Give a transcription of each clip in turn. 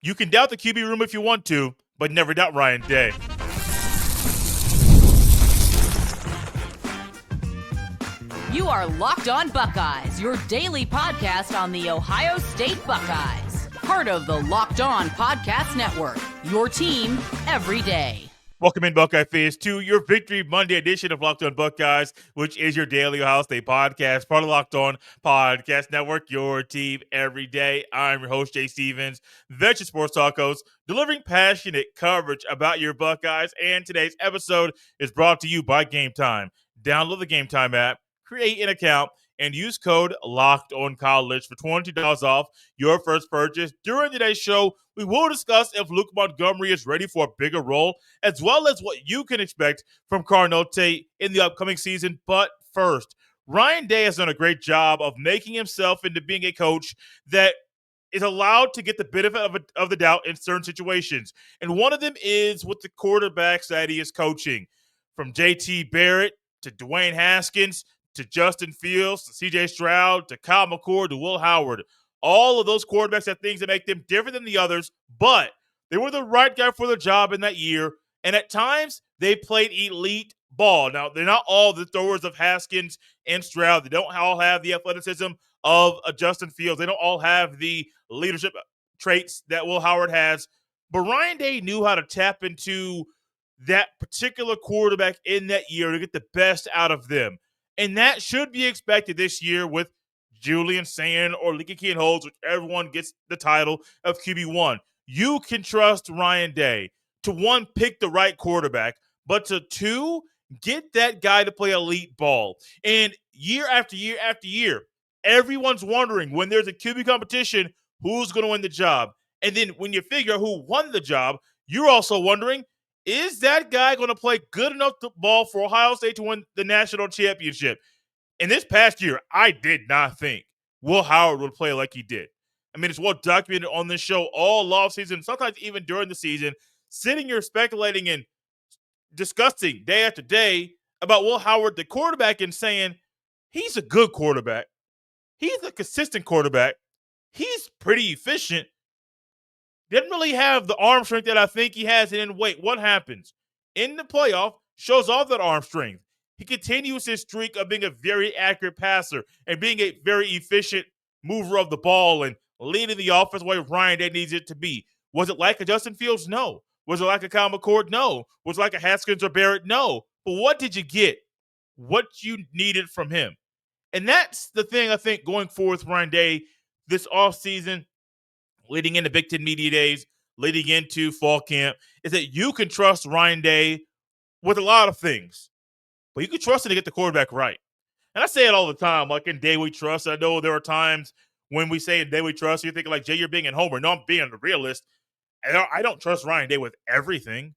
You can doubt the QB room if you want to, but never doubt Ryan Day. You are Locked On Buckeyes, your daily podcast on the Ohio State Buckeyes. Part of the Locked On Podcast Network, your team every day. Welcome in, Buckeye fans, to your Victory Monday edition of Locked On Buckeyes, which is your daily Ohio State podcast, part of Locked On Podcast Network, your team every day. I'm your host, Jay Stevens, veteran sports talk host, delivering passionate coverage about your Buckeyes, and today's episode is brought to you by Gametime. Download the Gametime app, create an account, and use code LOCKEDONCollege for $20 off your first purchase. During today's show, we will discuss if Luke Montgomery is ready for a bigger role, as well as what you can expect from Carnell Tate in the upcoming season. But first, Ryan Day has done a great job of making himself into being a coach that is allowed to get the benefit of the doubt in certain situations. And one of them is with the quarterbacks that he is coaching. From JT Barrett to Dwayne Haskins to Justin Fields, to CJ Stroud, to Kyle McCord, to Will Howard. All of those quarterbacks have things that make them different than the others, but they were the right guy for the job in that year, and at times they played elite ball. Now, they're not all the throwers of Haskins and Stroud. They don't all have the athleticism of Justin Fields. They don't all have the leadership traits that Will Howard has, but Ryan Day knew how to tap into that particular quarterback in that year to get the best out of them. And that should be expected this year with Julian Sayin or Lincoln Kienholz, whichever one gets the title of QB1. You can trust Ryan Day to, one, pick the right quarterback, but to, two, get that guy to play elite ball. And year after year after year, everyone's wondering when there's a QB competition, who's going to win the job? And then when you figure out who won the job, you're also wondering, is that guy going to play good enough ball for Ohio State to win the national championship? In this past year, I did not think Will Howard would play like he did. I mean, it's well documented on this show all offseason, sometimes even during the season, sitting here speculating and discussing day after day about Will Howard, the quarterback, and saying he's a good quarterback. He's a consistent quarterback. He's pretty efficient. Didn't really have the arm strength that I think he has. And then wait, what happens? In the playoff, shows off that arm strength. He continues his streak of being a very accurate passer and being a very efficient mover of the ball and leading the offense the way Ryan Day needs it to be. Was it like a Justin Fields? No. Was it like a Kyle McCord? No. Was it like a Haskins or Barrett? No. But what did you get? What you needed from him. And that's the thing I think going forward with Ryan Day this offseason, leading into Big Ten Media Days, leading into fall camp, is that you can trust Ryan Day with a lot of things. But you can trust him to get the quarterback right. And I say it all the time, like in Day We Trust. I know there are times when we say in Day We Trust, you're thinking like, Jay, you're being a homer. No, I'm being a realist. I don't trust Ryan Day with everything.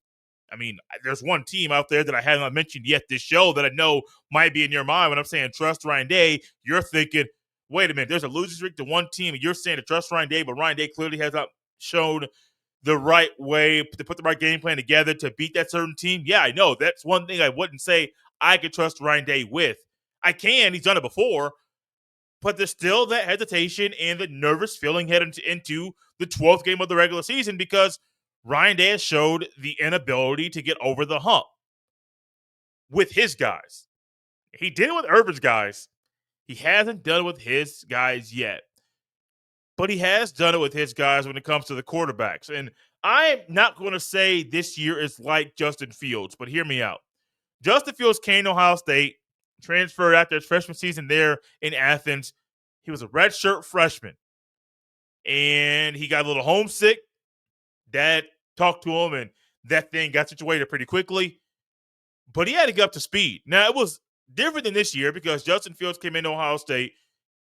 I mean, there's one team out there that I haven't mentioned yet this show that I know might be in your mind. When I'm saying trust Ryan Day, you're thinking, wait a minute, there's a losing streak to one team, and you're saying to trust Ryan Day, but Ryan Day clearly has not shown the right way to put the right game plan together to beat that certain team. Yeah, I know. That's one thing I wouldn't say I could trust Ryan Day with. I can. He's done it before. But there's still that hesitation and the nervous feeling heading into the 12th game of the regular season because Ryan Day has showed the inability to get over the hump with his guys. He did it with Urban's guys. He hasn't done it with his guys yet. But he has done it with his guys when it comes to the quarterbacks. And I'm not going to say this year is like Justin Fields, but hear me out. Justin Fields came to Ohio State, transferred after his freshman season there in Athens. He was a redshirt freshman. And he got a little homesick. Dad talked to him, and that thing got situated pretty quickly. But he had to get up to speed. Now, it was different than this year because Justin Fields came into Ohio State,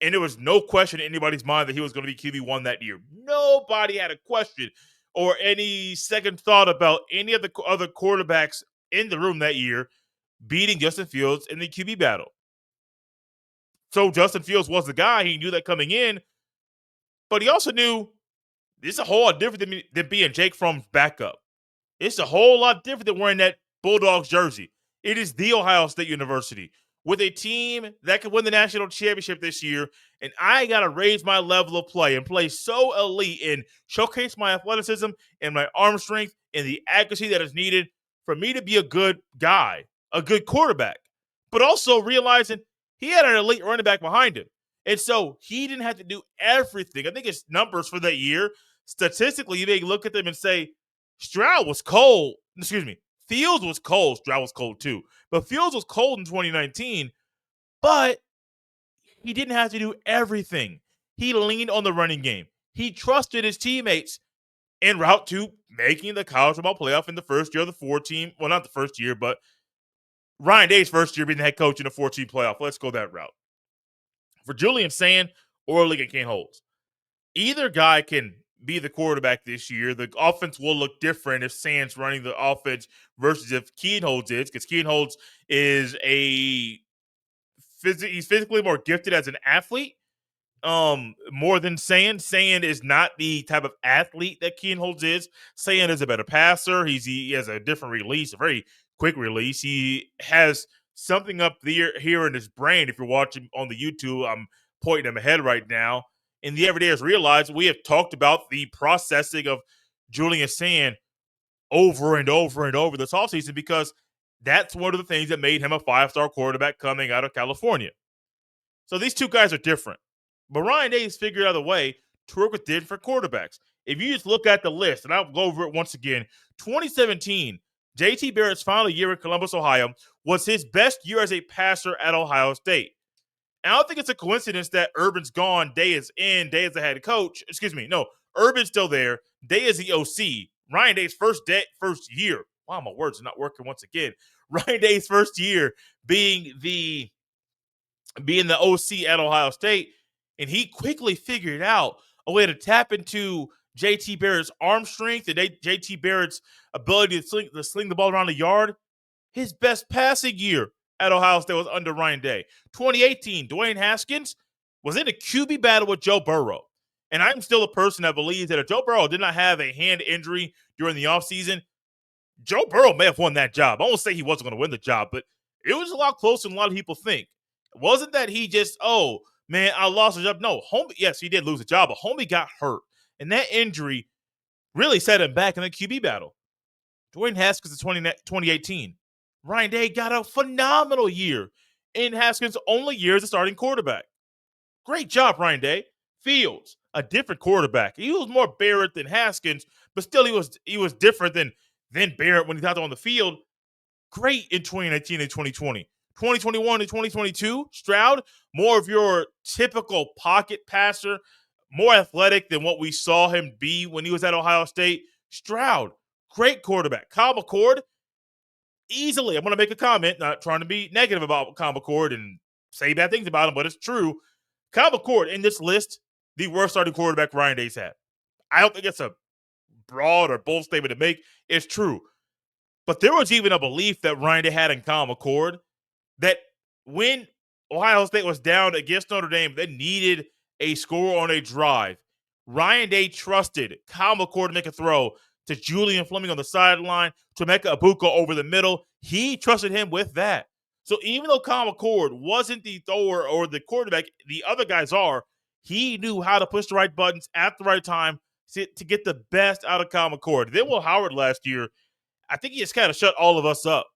and there was no question in anybody's mind that he was going to be QB1 that year. Nobody had a question or any second thought about any of the other quarterbacks in the room that year beating Justin Fields in the QB battle. So Justin Fields was the guy. He knew that coming in, but he also knew this is a whole lot different than being Jake Fromm's backup. It's a whole lot different than wearing that Bulldogs jersey. It is the Ohio State University. with a team that could win the national championship this year, and I got to raise my level of play and play so elite and showcase my athleticism and my arm strength and the accuracy that is needed for me to be a good guy, a good quarterback, but also realizing he had an elite running back behind him. And so he didn't have to do everything. I think his numbers for that year, statistically, you may look at them and say, Stroud was cold. Excuse me. Fields was cold. Stroud was cold too. But Fields was cold in 2019, but he didn't have to do everything. He leaned on the running game. He trusted his teammates en route to making the college football playoff in the first year of the 4-team. Well, not the first year, but Ryan Day's first year being the head coach in a 4-team playoff. Let's go that route. For Julian Sayin or Lincoln Kienholz, either guy can be the quarterback this year. The offense will look different if Sayin's running the offense versus if Kienholz is, because Kienholz is he's physically more gifted as an athlete, more than Sayin. Sayin is not the type of athlete that Kienholz is. Sayin is a better passer. He has a different release, a very quick release. He has something up there here in his brain. If you're watching on the YouTube, I'm pointing him ahead right now. And the everydayers realize we have talked about the processing of Julian Sayin over and over and over this offseason because that's one of the things that made him a 5-star quarterback coming out of California. So these two guys are different. But Ryan Day has figured out a way to work with different quarterbacks. If you just look at the list, and I'll go over it once again, 2017, J.T. Barrett's final year in Columbus, Ohio, was his best year as a passer at Ohio State. And I don't think it's a coincidence that Urban's gone, Day is in, Day is the head coach. Excuse me, no, Urban's still there. Day is the OC. Ryan Day's first year. Wow, my words are not working once again. Ryan Day's first year being the OC at Ohio State, and he quickly figured out a way to tap into J.T. Barrett's arm strength and J.T. Barrett's ability to sling the ball around the yard. His best passing year at Ohio State was under Ryan Day. 2018, Dwayne Haskins was in a QB battle with Joe Burrow. And I'm still a person that believes that if Joe Burrow did not have a hand injury during the offseason, Joe Burrow may have won that job. I won't say he wasn't going to win the job, but it was a lot closer than a lot of people think. It wasn't that he just, oh, man, I lost the job. No, homie, yes, he did lose the job, but homie got hurt. And that injury really set him back in the QB battle. Dwayne Haskins in 2018. Ryan Day got a phenomenal year in Haskins' only year as a starting quarterback. Great job, Ryan Day. Fields, a different quarterback. He was more Barrett than Haskins, but still he was different than Barrett when he's out there on the field. Great in 2019 and 2020. 2021 and 2022, Stroud, more of your typical pocket passer, more athletic than what we saw him be when he was at Ohio State. Stroud, great quarterback. Kyle McCord, easily, I'm going to make a comment, not trying to be negative about Kyle McCord and say bad things about him, but it's true. Kyle McCord, in this list, the worst starting quarterback Ryan Day's had. I don't think it's a broad or bold statement to make. It's true. But there was even a belief that Ryan Day had in Kyle McCord that when Ohio State was down against Notre Dame, they needed a score on a drive. Ryan Day trusted Kyle McCord to make a throw to Julian Fleming on the sideline, to Emeka Egbuka over the middle. He trusted him with that. So even though Kyle McCord wasn't the thrower or the quarterback, the other guys are, he knew how to push the right buttons at the right time to get the best out of Kyle McCord. Then Will Howard last year, I think he just kind of shut all of us up,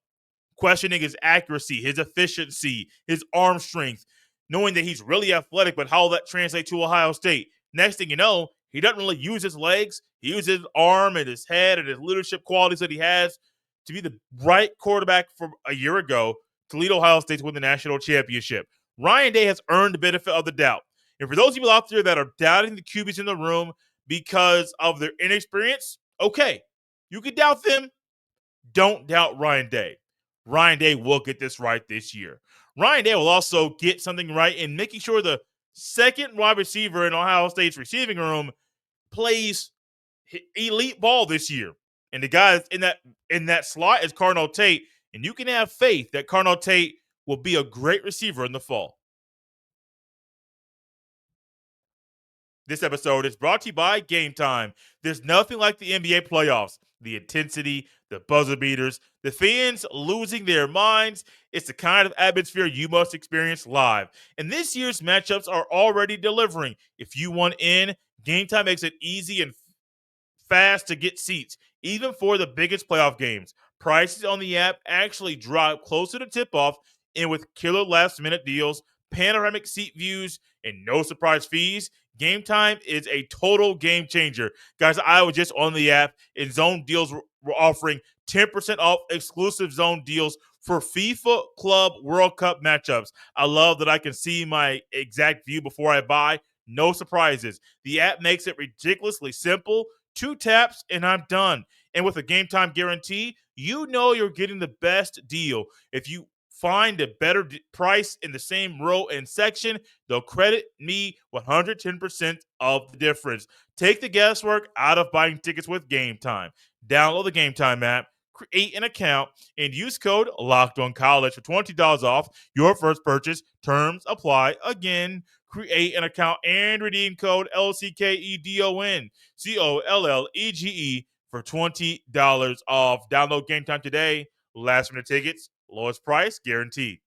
questioning his accuracy, his efficiency, his arm strength, knowing that he's really athletic, but how that translates to Ohio State. Next thing you know, he doesn't really use his legs. He uses his arm and his head and his leadership qualities that he has to be the right quarterback from a year ago to lead Ohio State to win the national championship. Ryan Day has earned the benefit of the doubt. And for those people out there that are doubting the QBs in the room because of their inexperience, okay, you can doubt them. Don't doubt Ryan Day. Ryan Day will get this right this year. Ryan Day will also get something right in making sure the second wide receiver in Ohio State's receiving room plays elite ball this year. And the guy in that slot is Carnell Tate. And you can have faith that Carnell Tate will be a great receiver in the fall. This episode is brought to you by Gametime. There's nothing like the NBA playoffs. The intensity, the buzzer beaters, the fans losing their minds. It's the kind of atmosphere you must experience live. And this year's matchups are already delivering. If you want in, Gametime makes it easy and fast to get seats, even for the biggest playoff games. Prices on the app actually drop closer to tip off, and with killer last minute deals, panoramic seat views, and no surprise fees, Game Time is a total game changer. Guys, I was just on the app, and Zone Deals were offering 10% off exclusive Zone deals for FIFA Club World Cup matchups. I love that I can see my exact view before I buy. No surprises. The app makes it ridiculously simple. 2 taps and I'm done. And with a Game Time guarantee, you know you're getting the best deal. If you find a better price in the same row and section, they'll credit me 110% of the difference. Take the guesswork out of buying tickets with Game Time. Download the Game Time app, create an account, and use code LOCKEDONCollege for $20 off your first purchase. Terms apply. Again, create an account and redeem code LCKEDONCOLLEGE for $20 off. Download Game Time today. Last minute tickets, lowest price guaranteed.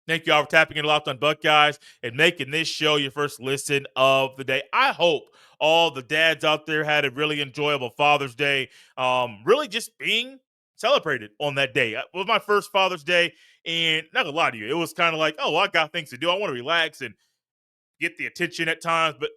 Thank you all for tapping in Locked on Buckeyes and making this show your first listen of the day. I hope all the dads out there had a really enjoyable Father's Day. Really just being celebrated on that day. It was my first Father's Day, and not gonna lie to you, it was kind of like, oh, well, I got things to do. I want to relax and get the attention at times, but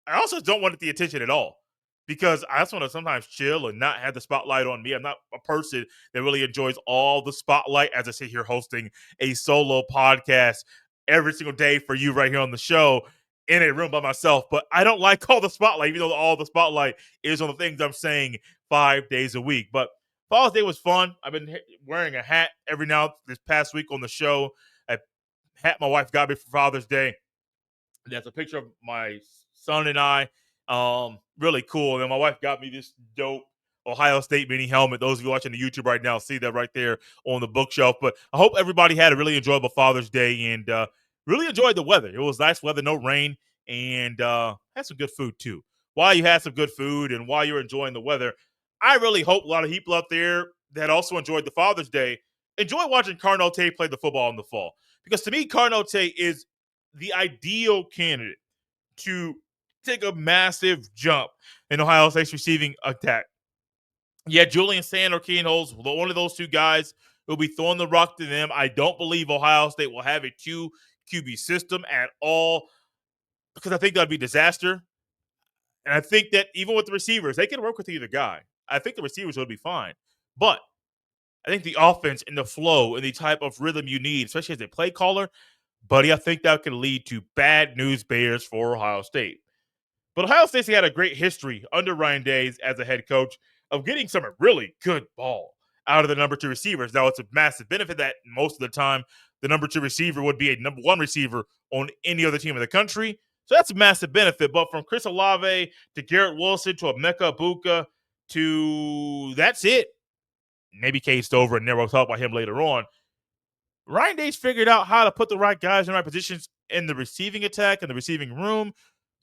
I also don't want the attention at all because I just want to sometimes chill and not have the spotlight on me. I'm not a person that really enjoys all the spotlight as I sit here hosting a solo podcast every single day for you right here on the show in a room by myself. But I don't like all the spotlight, even though all the spotlight is on the things I'm saying 5 days a week. But Father's Day was fun. I've been wearing a hat every now this past week on the show. A hat my wife got me for Father's Day. That's a picture of my son and I. Really cool. And then my wife got me this dope Ohio State mini helmet. Those of you watching the YouTube right now see that right there on the bookshelf. But I hope everybody had a really enjoyable Father's Day and really enjoyed the weather. It was nice weather, no rain, and had some good food too. While you had some good food and while you're enjoying the weather, I really hope a lot of people out there that also enjoyed the Father's Day enjoy watching Carnell Tate play the football in the fall. Because to me, Carnell Tate is the ideal candidate to take a massive jump in Ohio State's receiving attack. Yeah, Julian Sayin or Kienholz, one of those two guys will be throwing the rock to them. I don't believe Ohio State will have a 2 QB system at all because I think that would be disaster. And I think that even with the receivers, they can work with either guy. I think the receivers will be fine. But I think the offense and the flow and the type of rhythm you need, especially as a play caller, buddy, I think that could lead to bad news bears for Ohio State. But Ohio State's had a great history under Ryan Day as a head coach of getting some really good ball out of the number 2 receivers. Now, it's a massive benefit that most of the time the number 2 receiver would be a number 1 receiver on any other team in the country. So that's a massive benefit. But from Chris Olave to Garrett Wilson to Emeka Egbuka to that's it. Maybe Cade Stover, and we'll talk about him later on. Ryan Day's figured out how to put the right guys in the right positions in the receiving attack and the receiving room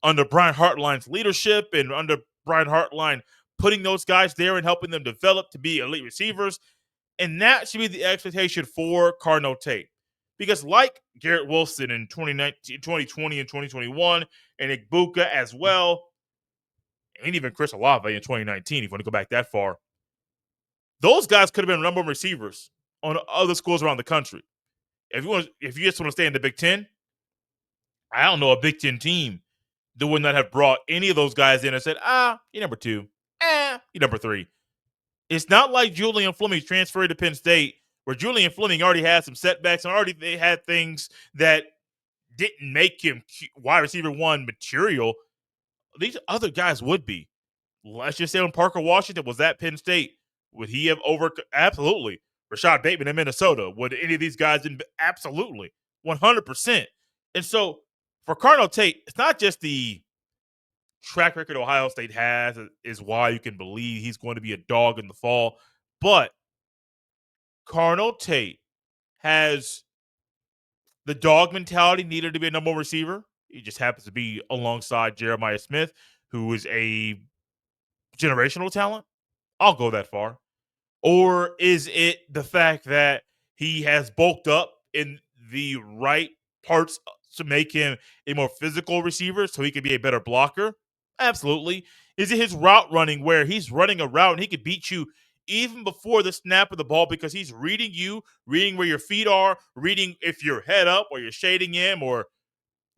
under Brian Hartline's leadership and under Brian Hartline putting those guys there and helping them develop to be elite receivers. And that should be the expectation for Carnell Tate. Because like Garrett Wilson in 2020 and 2021, and Egbuka as well, and even Chris Olave in 2019, if you want to go back that far, those guys could have been number 1 receivers on other schools around the country. If you just want to stay in the Big Ten, I don't know a Big Ten team that would not have brought any of those guys in and said, you're number 2. You're number 3. It's not like Julian Fleming transferred to Penn State, where Julian Fleming already had some setbacks and already they had things that didn't make him wide receiver 1 material. These other guys would be. Let's just say when Parker Washington was at Penn State, would he have absolutely. Rashad Bateman in Minnesota, would any of these guys absolutely 100%. And so for Carnell Tate, it's not just the track record Ohio State has is why you can believe he's going to be a dog in the fall, but Carnell Tate has The dog mentality needed to be a number one receiver. He just happens to be alongside Jeremiah Smith, who is a generational talent. I'll go that far. Or is it the fact that he has bulked up in the right parts to make him a more physical receiver so he can be a better blocker? Absolutely. Is it his route running where he's running a route and he could beat you even before the snap of the ball because he's reading you, reading where your feet are, reading if you're head up or you're shading him or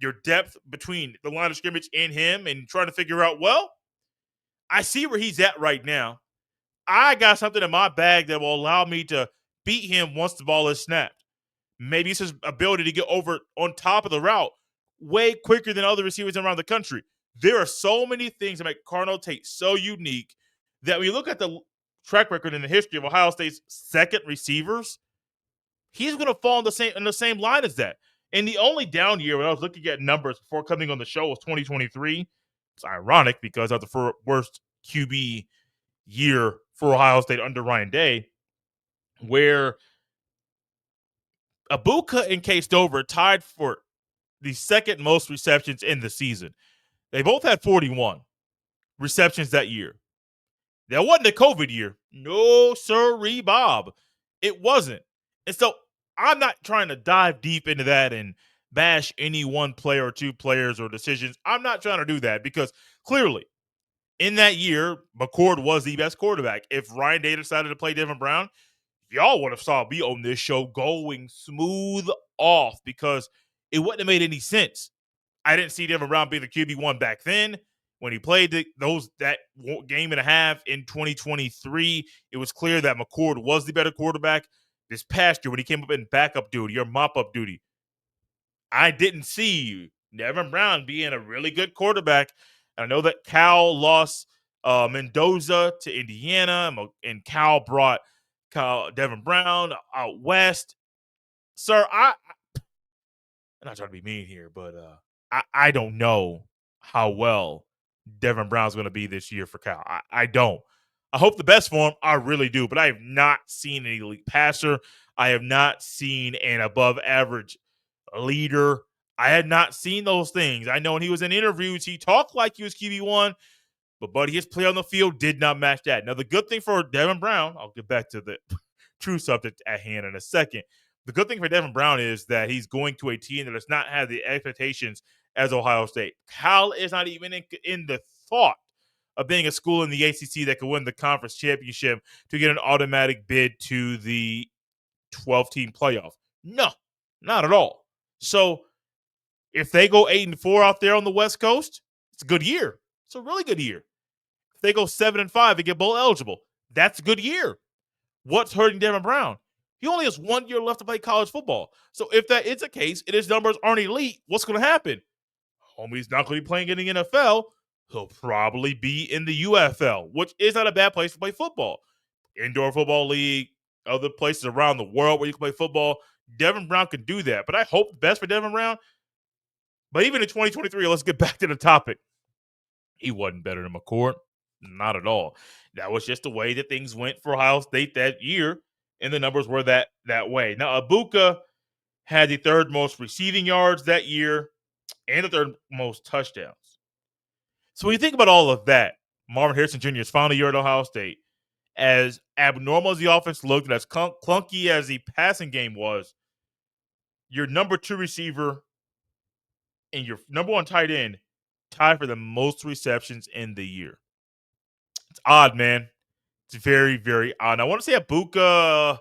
your depth between the line of scrimmage and him and trying to figure out, well, I see where he's at right now. I got something in my bag that will allow me to beat him once the ball is snapped. Maybe it's his ability to get over on top of the route way quicker than other receivers around the country. There are so many things that make Carnell Tate so unique that when you look at the track record in the history of Ohio State's second receivers, he's going to fall in the same line as that. And the only down year when I was looking at numbers before coming on the show was 2023. It's ironic because of the worst QB year for Ohio State under Ryan Day, where Ibuka and Case Stover tied for the second most receptions in the season. They both had 41 receptions that year. That wasn't a COVID year. No, sirree, Bob. It wasn't. And so I'm not trying to dive deep into that and bash any one player or two players or decisions. I'm not trying to do that because clearly in that year, McCord was the best quarterback. If Ryan Day decided to play Devin Brown, y'all would have saw me on this show going smooth off because it wouldn't have made any sense. I didn't see Devin Brown being the QB1 back then. When he played that game and a half in 2023, it was clear that McCord was the better quarterback. This past year, when he came up in backup duty or mop-up duty, I didn't see Devin Brown being a really good quarterback. And I know that Cal lost Mendoza to Indiana, and Cal brought Devin Brown out west. Sir, I'm not trying to be mean here, but I don't know how well Devin Brown's going to be this year for Cal. I don't. I hope the best for him. I really do. But I have not seen an elite passer. I have not seen an above average leader. I had not seen those things. I know when he was in interviews, he talked like he was QB1, but buddy, his play on the field did not match that. Now, the good thing for Devin Brown, I'll get back to the true subject at hand in a second. The good thing for Devin Brown is that he's going to a team that does not have the expectations as Ohio State. Cal is not even in the thought of being a school in the ACC that could win the conference championship to get an automatic bid to the 12-team playoff. No, not at all. So if they go 8-4 out there on the West Coast, it's a good year. It's a really good year. If they go 7-5 and get bowl eligible, that's a good year. What's hurting Devin Brown? He only has 1 year left to play college football. So if that is the case and his numbers aren't elite, what's going to happen? Homie's not going to be playing in the NFL. He'll probably be in the UFL, which is not a bad place to play football. Indoor Football League, other places around the world where you can play football. Devin Brown can do that. But I hope the best for Devin Brown. But even in 2023, let's get back to the topic. He wasn't better than McCord. Not at all. That was just the way that things went for Ohio State that year, and the numbers were that way. Now, Ibuka had the third most receiving yards that year and the third most touchdowns. So when you think about all of that, Marvin Harrison Jr.'s final year at Ohio State, as abnormal as the offense looked and as clunky as the passing game was, your number 2 receiver and your number 1 tight end tied for the most receptions in the year. It's odd, man. It's very, very odd. And I want to say Ibuka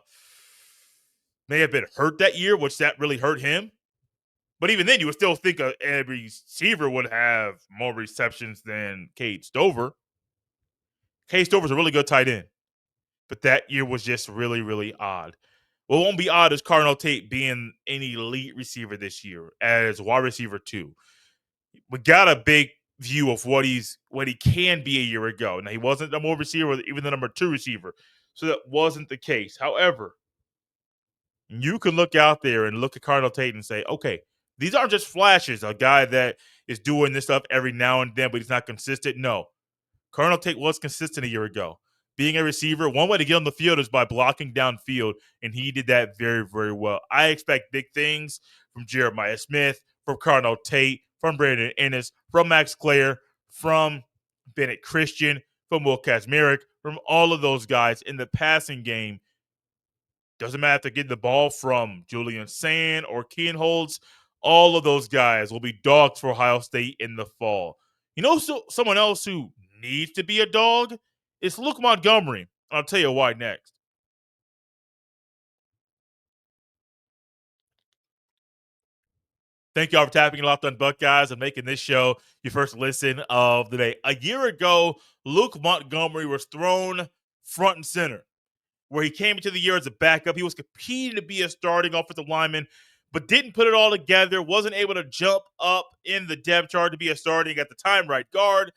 may have been hurt that year, which that really hurt him. But even then, you would still think every receiver would have more receptions than Cade Stover. Cade Stover's a really good tight end. But that year was just really, really odd. What won't be odd is Carnell Tate being an elite receiver this year as wide receiver 2. We got a big view of what he can be a year ago. Now, he wasn't the more receiver, even the number 2 receiver. So that wasn't the case. However, you can look out there and look at Carnell Tate and say, okay, these aren't just flashes, a guy that is doing this stuff every now and then, but he's not consistent. No. Carnell Tate was consistent a year ago. being a receiver, one way to get on the field is by blocking downfield, and he did that very, very well. I expect big things from Jeremiah Smith, from Carnell Tate, from Brandon Ennis, from Max Clare, from Bennett Christian, from Will Kazmarek, from all of those guys in the passing game. Doesn't matter if they're getting the ball from Julian Sayin or Kienholz. All of those guys will be dogs for Ohio State in the fall. Someone else who needs to be a dog is Luke Montgomery. I'll tell you why next. Thank y'all for tapping Locked on Buckeyes and making this show your first listen of the day. A year ago, Luke Montgomery was thrown front and center, where he came into the year as a backup. He was competing to be a starting offensive lineman, but didn't put it all together, wasn't able to jump up in the depth chart to be a starting at the time right guard.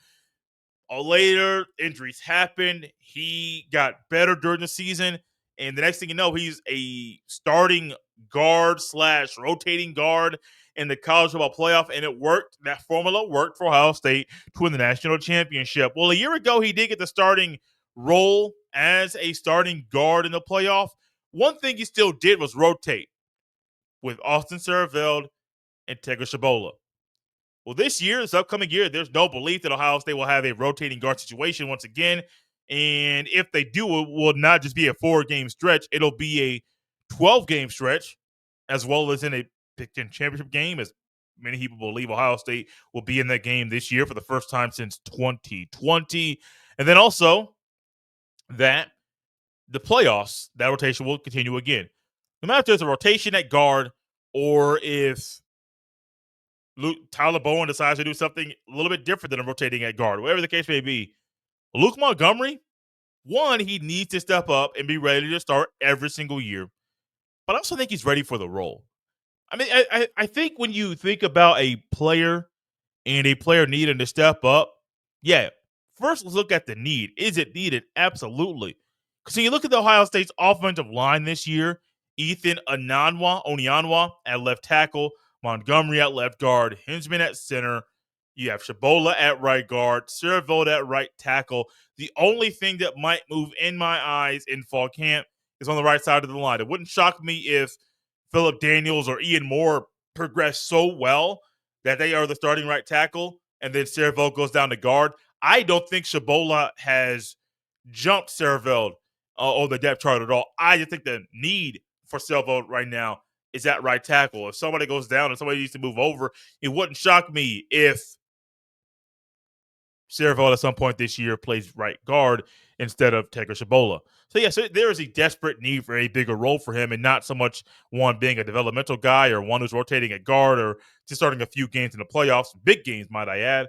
Later, injuries happened. He got better during the season. And the next thing you know, he's a starting guard / rotating guard in the college football playoff. And it worked. That formula worked for Ohio State to win the national championship. Well, a year ago, he did get the starting role as a starting guard in the playoff. One thing he still did was rotate with Austin Serveld and Tigger Shabola. Well, this upcoming year, there's no belief that Ohio State will have a rotating guard situation once again. And if they do, it will not just be a 4-game stretch. It'll be a 12-game stretch, as well as in a Big Ten championship game, as many people believe Ohio State will be in that game this year for the first time since 2020. And then also that the playoffs, that rotation will continue again. No matter if there's a rotation at guard or if Tyler Bowen decides to do something a little bit different than a rotating at guard, whatever the case may be. Luke Montgomery, one, he needs to step up and be ready to start every single year. But I also think he's ready for the role. I mean, I think when you think about a player and a player needing to step up, yeah, first let's look at the need. Is it needed? Absolutely. Because when you look at the Ohio State's offensive line this year, Ethan Onyanwa at left tackle, Montgomery at left guard, Hinzman at center. You have Shabola at right guard, Serveld at right tackle. The only thing that might move in my eyes in fall camp is on the right side of the line. It wouldn't shock me if Phillip Daniels or Ian Moore progress so well that they are the starting right tackle, and then Serveld goes down to guard. I don't think Shabola has jumped Serveld on the depth chart at all. I just think the need for Serveld right now is at right tackle. If somebody goes down and somebody needs to move over, it wouldn't shock me if Serveld at some point this year plays right guard instead of Tigger Shabola. So there is a desperate need for a bigger role for him, and not so much one being a developmental guy or one who's rotating at guard or just starting a few games in the playoffs, big games, might I add.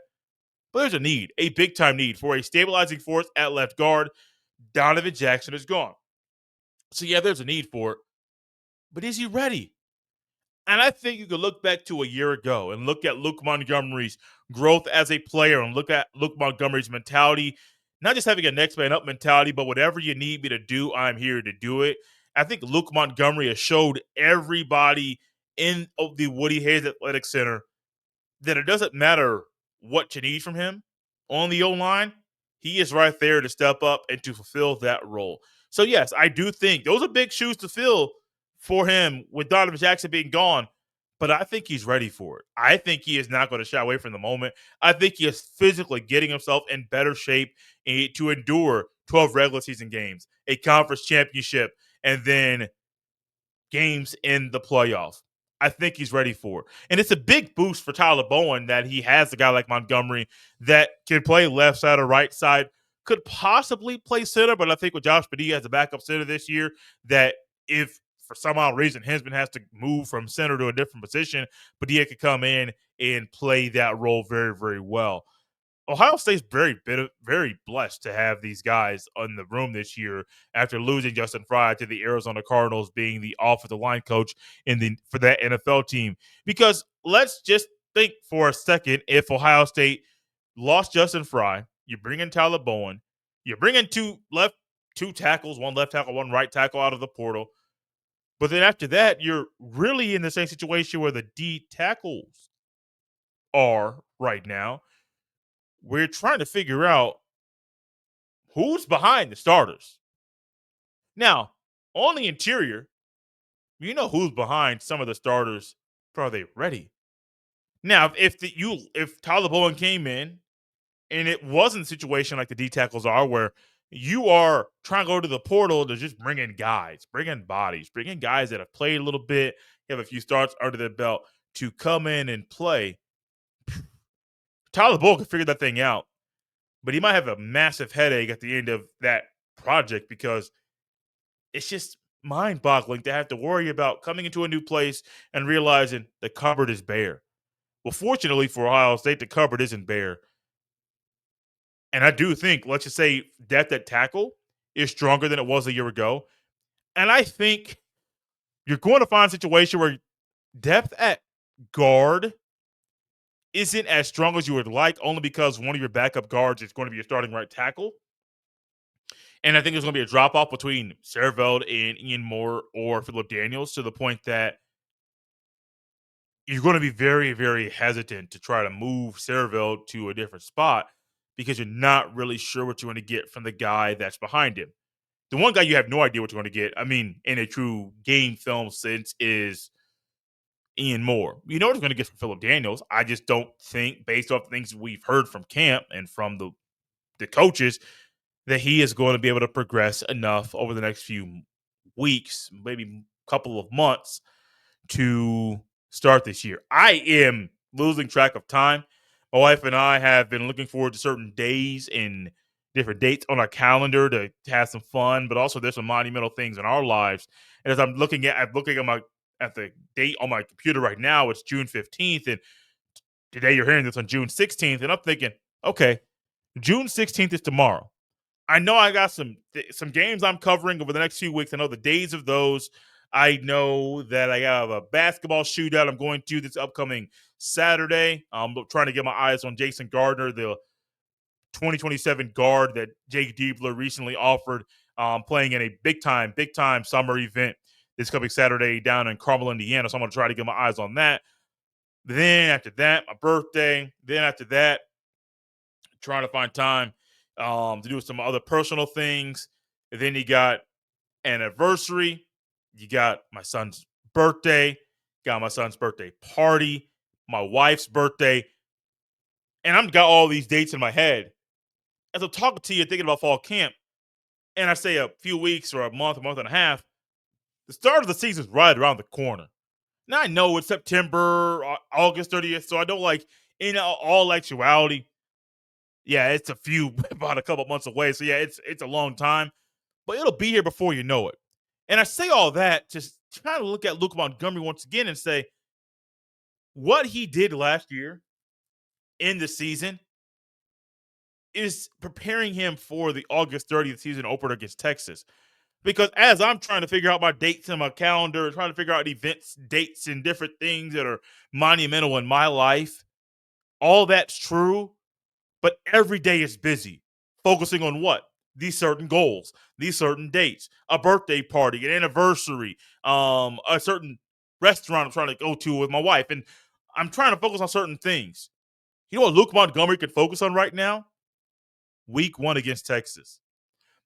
But there's a big-time need for a stabilizing force at left guard. Donovan Jackson is gone. So, yeah, there's a need for it. But is he ready? And I think you could look back to a year ago and look at Luke Montgomery's growth as a player and look at Luke Montgomery's mentality, not just having a next man up mentality, but whatever you need me to do, I'm here to do it. I think Luke Montgomery has showed everybody in the Woody Hayes Athletic Center that it doesn't matter what you need from him on the O-line. He is right there to step up and to fulfill that role. So, yes, I do think those are big shoes to fill for him with Donovan Jackson being gone, but I think he's ready for it. I think he is not going to shy away from the moment. I think he is physically getting himself in better shape to endure 12 regular season games, a conference championship, and then games in the playoffs. I think he's ready for it. And it's a big boost for Tyler Bowen that he has a guy like Montgomery that can play left side or right side, could possibly play center, but I think with Josh Padilla as a backup center this year, that if for some odd reason Hinzman has to move from center to a different position, Padilla could come in and play that role very, very well. Ohio State's very blessed to have these guys in the room this year after losing Justin Fry to the Arizona Cardinals being the offensive line coach for that NFL team. Because let's just think for a second, if Ohio State lost Justin Fry, you bring in Tyler Bowen, you bring in two tackles, one left tackle, one right tackle out of the portal. But then after that, you're really in the same situation where the D tackles are right now. We're trying to figure out who's behind the starters? Now, on the interior, you know who's behind some of the starters. Are they ready? Now, if Tyler Bowen came in and it wasn't a situation like the D tackles are, where you are trying to go to the portal to just bring in guys, bring in bodies, bring in guys that have played a little bit, have a few starts under their belt to come in and play. Tyler Bowen can figure that thing out, but he might have a massive headache at the end of that project because it's just mind-boggling to have to worry about coming into a new place and realizing the cupboard is bare. Well, fortunately for Ohio State, the cupboard isn't bare. And I do think, let's just say, depth at tackle is stronger than it was a year ago. And I think you're going to find a situation where depth at guard isn't as strong as you would like, only because one of your backup guards is going to be your starting right tackle. And I think there's going to be a drop off between Stroud and Ian Moore or Phillip Daniels to the point that you're going to be very, very hesitant to try to move Stroud to a different spot because you're not really sure what you're going to get from the guy that's behind him. The one guy you have no idea what you're going to get, I mean, in a true game film sense, is Ian Moore. You know what you're going to get from Phillip Daniels. I just don't think, based off the things we've heard from camp and from the coaches, that he is going to be able to progress enough over the next few weeks, maybe couple of months, to start this year. I am losing track of time. My wife and I have been looking forward to certain days and different dates on our calendar to have some fun, but also there's some monumental things in our lives. And as I'm looking at the date on my computer right now, it's June 15th, and today you're hearing this on June 16th, and I'm thinking, okay, June 16th is tomorrow. I know I got some games I'm covering over the next few weeks. I know the days of those. I know that I have a basketball shootout I'm going to this upcoming Saturday. I'm trying to get my eyes on Jason Gardner, the 2027 guard that Jake Diebler recently offered, playing in a big time summer event this coming Saturday down in Carmel, Indiana. So I'm going to try to get my eyes on that. Then after that, my birthday. Then after that, trying to find time to do some other personal things. And then you got anniversary. You got my son's birthday. Got my son's birthday party. My wife's birthday. And I've got all these dates in my head. As I'm talking to you, thinking about fall camp, and I say a few weeks or a month and a half, the start of the season is right around the corner. Now I know it's September, August 30th, so I don't in all actuality, yeah, it's about a couple months away. So yeah, it's a long time, but it'll be here before you know it. And I say all that to try to look at Luke Montgomery once again and say what he did last year in the season is preparing him for the August 30th season opener against Texas. Because as I'm trying to figure out my dates in my calendar, trying to figure out events, dates, and different things that are monumental in my life, all that's true. But every day is busy, focusing on what? These certain goals, these certain dates, a birthday party, an anniversary, a certain restaurant I'm trying to go to with my wife. And I'm trying to focus on certain things. You know what Luke Montgomery can focus on right now? Week 1 against Texas.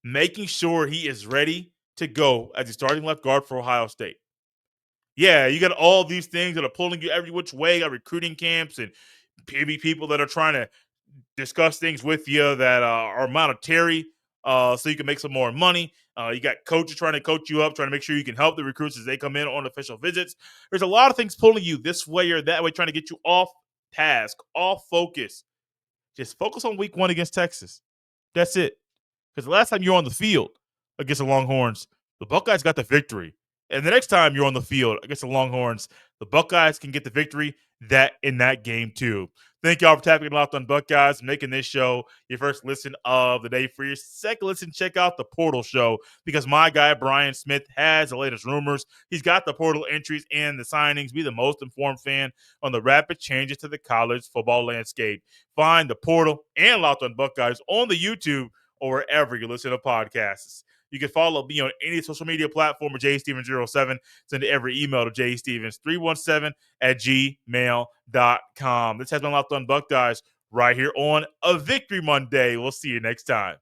Making sure he is ready to go as a starting left guard for Ohio State. Yeah, you got all these things that are pulling you every which way. You got recruiting camps and maybe people that are trying to discuss things with you that are monetary so you can make some more money. You got coaches trying to coach you up, trying to make sure you can help the recruits as they come in on official visits. There's a lot of things pulling you this way or that way, trying to get you off task, off focus. Just focus on week 1 against Texas. That's it. Because the last time you were on the field against the Longhorns, the Buckeyes got the victory. And the next time you're on the field against the Longhorns, the Buckeyes can get the victory in that game too. Thank y'all for tapping Locked on Buckeyes and making this show your first listen of the day. For your second listen, check out the Portal Show because my guy Brian Smith has the latest rumors. He's got the portal entries and the signings. Be the most informed fan on the rapid changes to the college football landscape. Find the Portal and Locked on Buckeyes on the YouTube or wherever you listen to podcasts. You can follow me on any social media platform at jstevens07. Send every email to jstevens317@gmail.com. This has been Locked on Buckeyes right here on a Victory Monday. We'll see you next time.